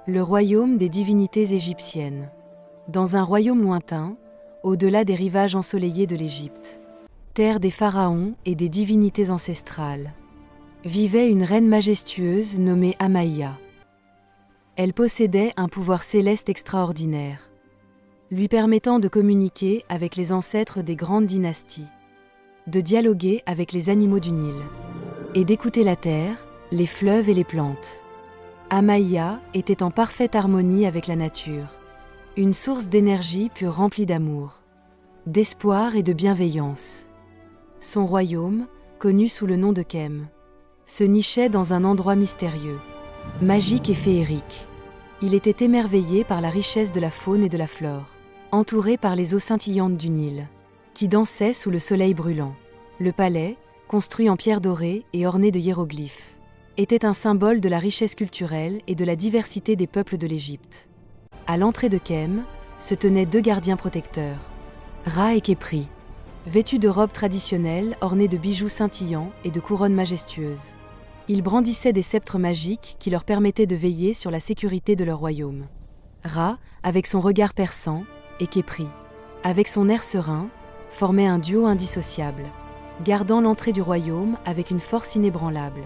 Le royaume des divinités égyptiennes. Dans un royaume lointain, au-delà des rivages ensoleillés de l'Égypte, terre des pharaons et des divinités ancestrales, vivait une reine majestueuse nommée Amaïa. Elle possédait un pouvoir céleste extraordinaire, lui permettant de communiquer avec les ancêtres des grandes dynasties, de dialoguer avec les animaux du Nil, et d'écouter la terre, les fleuves et les plantes. Amaïa était en parfaite harmonie avec la nature, une source d'énergie pure remplie d'amour, d'espoir et de bienveillance. Son royaume, connu sous le nom de Khem, se nichait dans un endroit mystérieux, magique et féerique. Il était émerveillé par la richesse de la faune et de la flore, entouré par les eaux scintillantes du Nil, qui dansaient sous le soleil brûlant. Le palais, construit en pierre dorée et orné de hiéroglyphes, était un symbole de la richesse culturelle et de la diversité des peuples de l'Égypte. À l'entrée de Khem se tenaient 2 gardiens protecteurs, Ra et Khépri, vêtus de robes traditionnelles ornées de bijoux scintillants et de couronnes majestueuses. Ils brandissaient des sceptres magiques qui leur permettaient de veiller sur la sécurité de leur royaume. Ra, avec son regard perçant, et Khépri, avec son air serein, formaient un duo indissociable, gardant l'entrée du royaume avec une force inébranlable.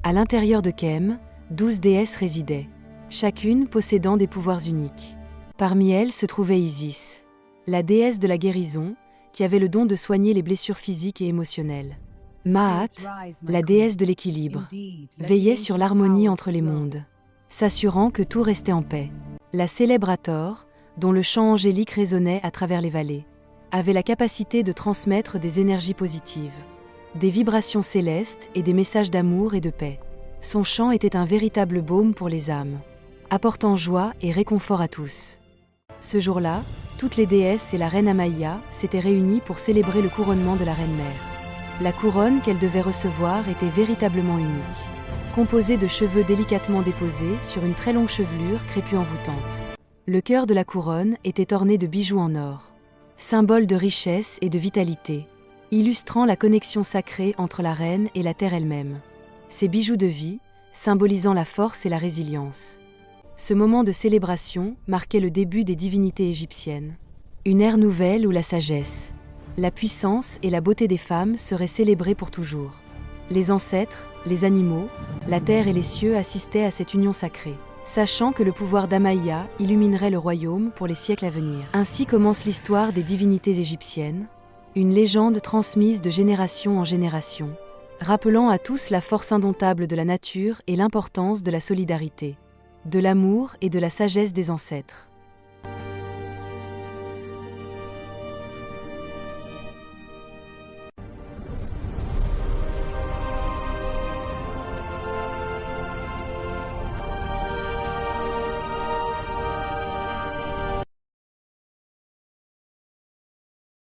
À l'intérieur de Khem, 12 déesses résidaient, chacune possédant des pouvoirs uniques. Parmi elles se trouvait Isis, la déesse de la guérison, qui avait le don de soigner les blessures physiques et émotionnelles. Maat, la déesse de l'équilibre, veillait sur l'harmonie entre les mondes, s'assurant que tout restait en paix. La célèbre Hathor, dont le chant angélique résonnait à travers les vallées, avait la capacité de transmettre des énergies positives, des vibrations célestes et des messages d'amour et de paix. Son chant était un véritable baume pour les âmes, apportant joie et réconfort à tous. Ce jour-là, toutes les déesses et la reine Amaïa s'étaient réunies pour célébrer le couronnement de la reine-mère. La couronne qu'elle devait recevoir était véritablement unique, composée de cheveux délicatement déposés sur une très longue chevelure crépue envoûtante. Le cœur de la couronne était orné de bijoux en or, symbole de richesse et de vitalité, illustrant la connexion sacrée entre la reine et la terre elle-même. Ces bijoux de vie, symbolisant la force et la résilience. Ce moment de célébration marquait le début des divinités égyptiennes. Une ère nouvelle où la sagesse, la puissance et la beauté des femmes seraient célébrées pour toujours. Les ancêtres, les animaux, la terre et les cieux assistaient à cette union sacrée, sachant que le pouvoir d'Amaïa illuminerait le royaume pour les siècles à venir. Ainsi commence l'histoire des divinités égyptiennes, une légende transmise de génération en génération, rappelant à tous la force indomptable de la nature et l'importance de la solidarité, de l'amour et de la sagesse des ancêtres.